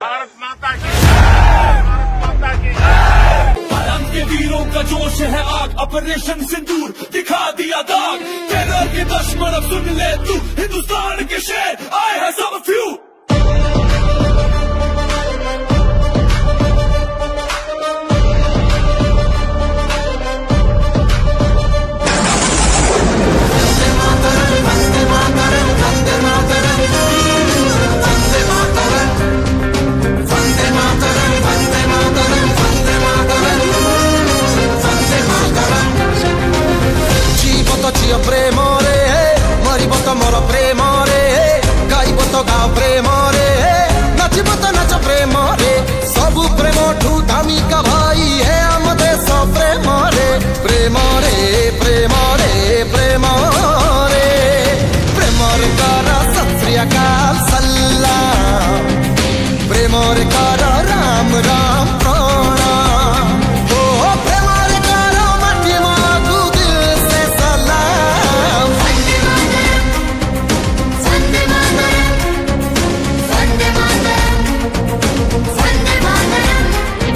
भारत माता की, भारत माता की। भारत के वीरों का जोश है आग, ऑपरेशन सिंदूर दिखा दिया दाग। टेरर के दुश्मन अब सुन ले तू, हिंदुस्तान के शेर आए हैं सब फ्यू। प्रेम रे मरब तो मोर प्रेम रे, गाइब तो गाओ प्रेम रे, नाचब तो नाच प्रेम रे। सबु प्रेम ठू दामिका भाई है आम देश प्रेम रे, प्रेम रे प्रेम रे प्रेम रे। प्रेम रे कर सत श्री अकाल सलाम, प्रेम रे कर राम राम।